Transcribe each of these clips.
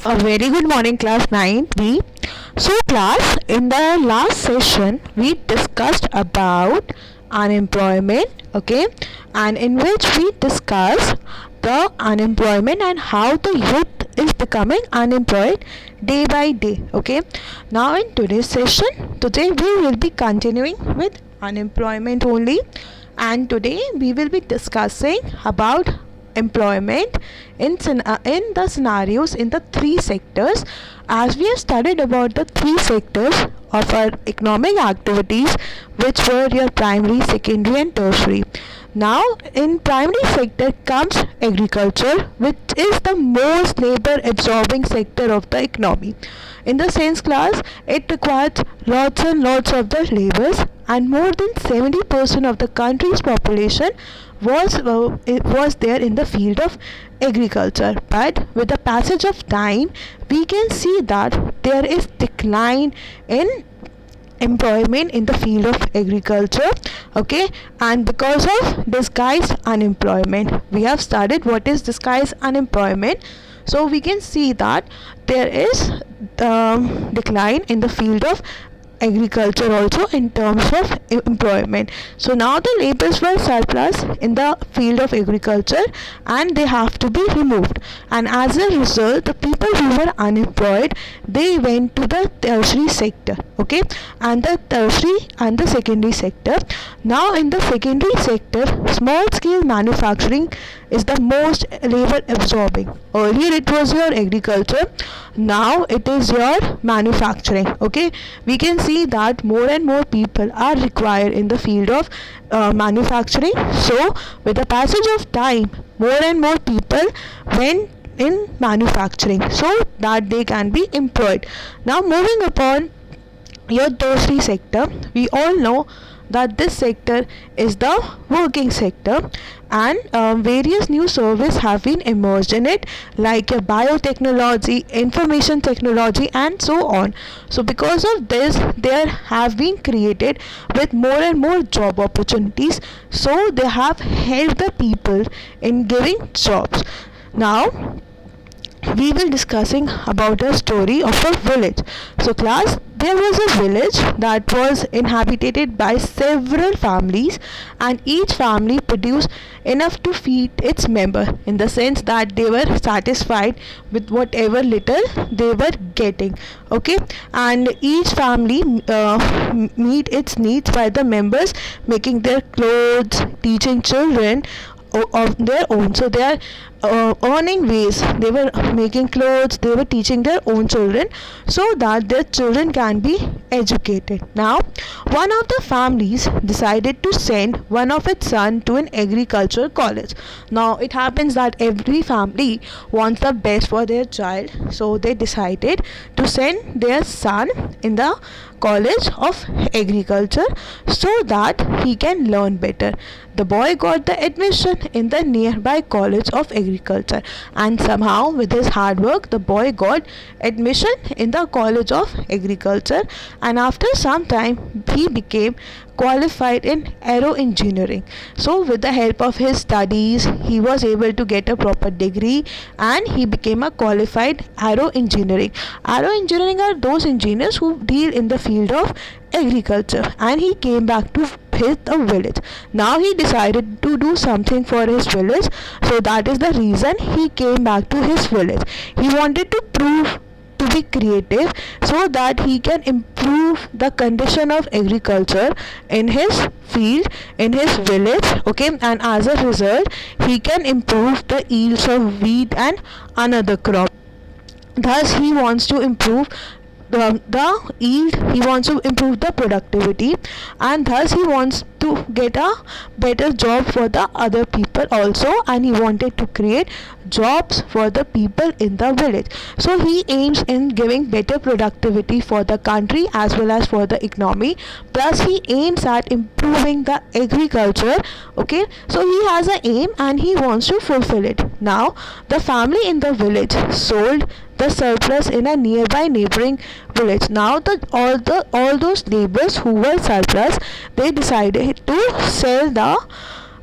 A very good morning, class 9B. So, class, in the last session, we discussed about unemployment, okay, and in which we discussed the unemployment and how the youth is becoming unemployed day by day, okay. Now, in today's session, today we will be continuing with unemployment only, and today we will be discussing about employment in the scenarios in the three sectors, as we have studied about the three sectors of our economic activities, which were your primary, secondary and tertiary. Now in primary sector comes agriculture, which is the most labor absorbing sector of the economy. In the sense, class, it requires lots and lots of the labors, and more than 70% of the country's population was there in the field of agriculture. But with the passage of time, we can see that there is decline in employment in the field of agriculture, okay. And because of disguised unemployment, we have studied what is disguised unemployment. So we can see that there is decline in the field of agriculture also in terms of employment. So now the labors were surplus in the field of agriculture and they have to be removed, and as a result the people who were unemployed, they went to the tertiary sector, okay, and the tertiary and the secondary sector. Now in the secondary sector, small scale manufacturing is the most labor absorbing. Earlier it was your agriculture, now it is your manufacturing, okay. We can see that more and more people are required in the field of manufacturing. So with the passage of time, more and more people went in manufacturing so that they can be employed. Now moving upon your tertiary sector, we all know that this sector is the working sector, and various new services have been emerged in it, like biotechnology, information technology and so on. So because of this, there have been created with more and more job opportunities, so they have helped the people in giving jobs. Now we will discussing about a story of a village. So class, there was a village that was inhabited by several families, and each family produced enough to feed its member, in the sense that they were satisfied with whatever little they were getting, okay. And each family meet its needs by the members making their clothes, teaching children of their own. So they are earning ways. They were making clothes, they were teaching their own children so that their children can be educated. Now one of the families decided to send one of its son to an agricultural college. Now it happens that every family wants the best for their child, so they decided to send their son in the college of agriculture so that he can learn better. The boy got the admission in the nearby college of agriculture, and somehow with his hard work the boy got admission in the college of agriculture, and after some time he became qualified in aero engineering. So with the help of his studies, he was able to get a proper degree and he became a qualified aero engineering. Aero engineering are those engineers who deal in the field of agriculture, and he came back to his village. Now he decided to do something for his village, so that is the reason he came back to his village. He wanted to prove to be creative so that he can improve the condition of agriculture in his field, in his village, okay, and as a result he can improve the yields of wheat and another crop. Thus he wants to improve the yield, he wants to improve the productivity, and thus he wants to get a better job for the other people also, and he wanted to create jobs for the people in the village. So he aims in giving better productivity for the country as well as for the economy, plus he aims at improving the agriculture, okay. So he has an aim and he wants to fulfill it. Now the family in the village sold the surplus in a nearby neighboring village. Now all those laborers who were surplus, they decided to sell the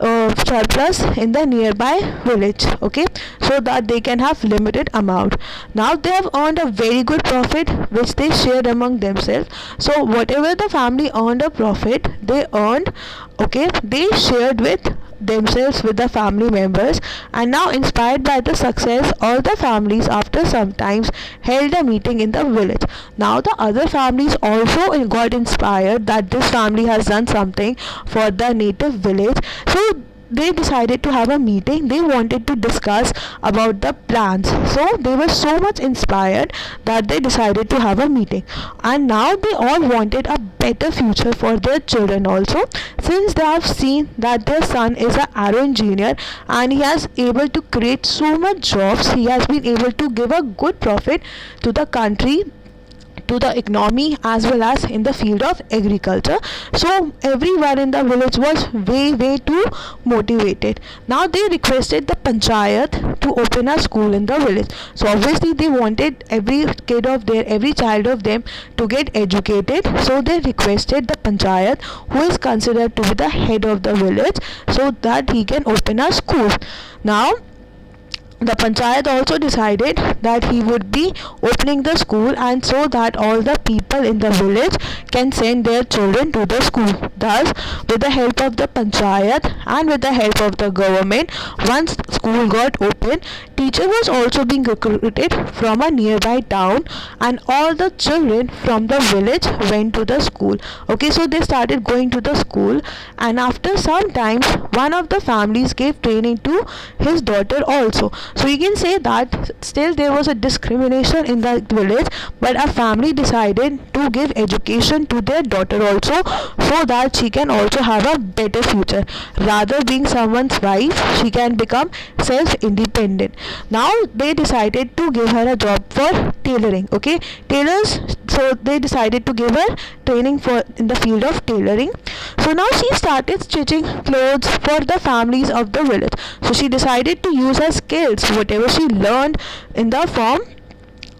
surplus in the nearby village, okay, so that they can have limited amount. Now they have earned a very good profit which they shared among themselves. So whatever the family earned a profit, they earned, okay, they shared with themselves with the family members. And now, inspired by the success, all the families after some times held a meeting in the village. Now the other families also got inspired that this family has done something for the native village, so they decided to have a meeting. They wanted to discuss about the plans, so they were so much inspired that they decided to have a meeting. And now they all wanted a better future for their children also, since they have seen that their son is an aero engineer and he has able to create so much jobs. He has been able to give a good profit to the country, to the economy, as well as in the field of agriculture. So everyone in the village was way too motivated. Now they requested the panchayat to open a school in the village. So obviously they wanted every child of them to get educated. So they requested the panchayat, who is considered to be the head of the village, so that he can open a school. Now the panchayat also decided that he would be opening the school, and so that all the people in the village can send their children to the school. Thus, with the help of the panchayat and with the help of the government, once school got open, teacher was also being recruited from a nearby town, and all the children from the village went to the school. Okay, so they started going to the school, and after some time, one of the families gave training to his daughter also. So you can say that still there was a discrimination in the village, but a family decided to give education to their daughter also, so that she can also have a better future. Rather being someone's wife, she can become self-independent. Now they decided to give her a job for tailoring. Okay, tailors. So they decided to give her training for in the field of tailoring. So now she started stitching clothes for the families of the village. So she decided to use her skills, whatever she learned in the form,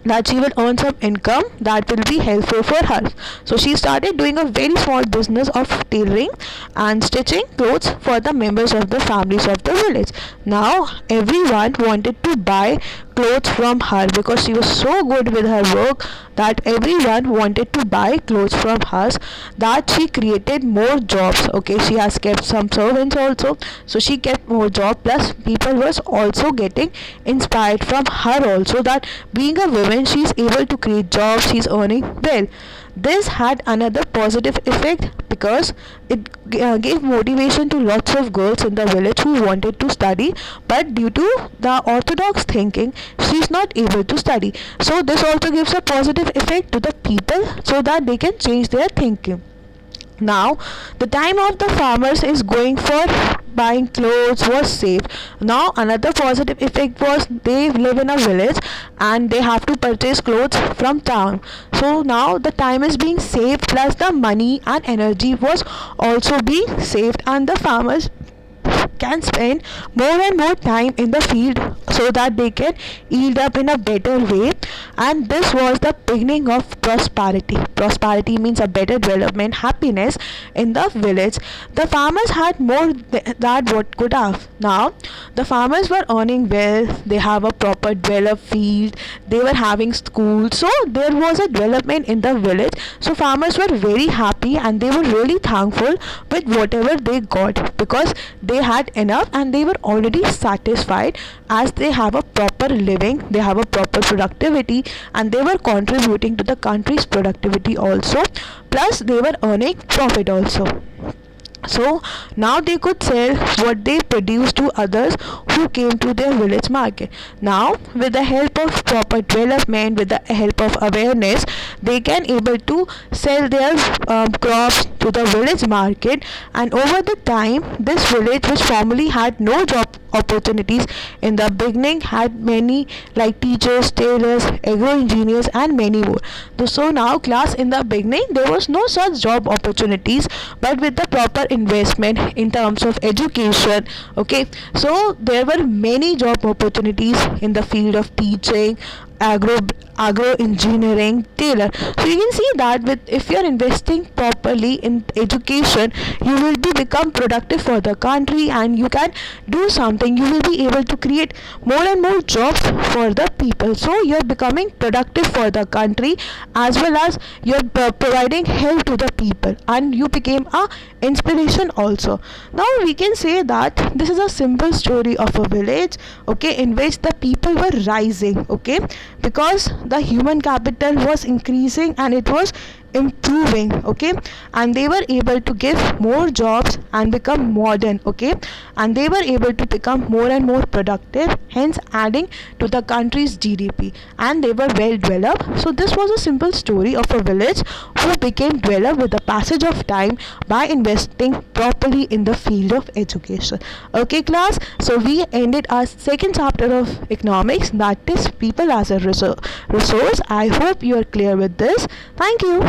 that she will earn some income that will be helpful for her. So she started doing a very small business of tailoring and stitching clothes for the members of the families of the village. Now everyone wanted to buy clothes from her because she was so good with her work that everyone wanted to buy clothes from her, that she created more jobs. Okay, she has kept some servants also, so she kept more jobs, plus people was also getting inspired from her also, that being a woman she is able to create jobs, she is earning well. This had another positive effect because it gave motivation to lots of girls in the village who wanted to study, but due to the orthodox thinking, she is not able to study. So this also gives a positive effect to the people, so that they can change their thinking. Now the time of the farmers is going for buying clothes was saved. Now another positive effect was they live in a village and they have to purchase clothes from town. So now the time is being saved, plus the money and energy was also being saved, and the farmers can spend more and more time in the field, so that they can yield up in a better way. And this was the beginning of prosperity. Prosperity means a better development, happiness in the village. The farmers had more than what could have. Now the farmers were earning well, they have a proper developed field, they were having schools, so there was a development in the village. So farmers were very happy and they were really thankful with whatever they got, because they had enough and they were already satisfied, as they have a proper living, they have a proper productivity, and they were contributing to the country's productivity also, plus they were earning profit also. So now they could sell what they produced to others who came to their village market. Now with the help of proper development, with the help of awareness, they can able to sell their crops to the village market. And over the time, this village, which formerly had no job opportunities in the beginning, had many like teachers, tailors, agro engineers, and many more. So now class, in the beginning there was no such job opportunities, but with the proper investment in terms of education, okay, so there were many job opportunities in the field of teaching, agro engineering, tailor. So you can see that with if you're investing properly in education, you will become productive for the country, and you can do something. You will be able to create more and more jobs for the people. So you're becoming productive for the country, as well as you're providing help to the people, and you became a inspiration also. Now we can say that this is a simple story of a village, okay, in which the people were rising, okay, because the human capital was increasing and it was improving, okay, and they were able to give more jobs and become modern, okay, and they were able to become more and more productive, hence adding to the country's GDP, and they were well developed. So this was a simple story of a village who became developed with the passage of time by investing properly in the field of education. Okay class, so we ended our second chapter of economics, that is people as a resource. I hope you are clear with this. Thank you.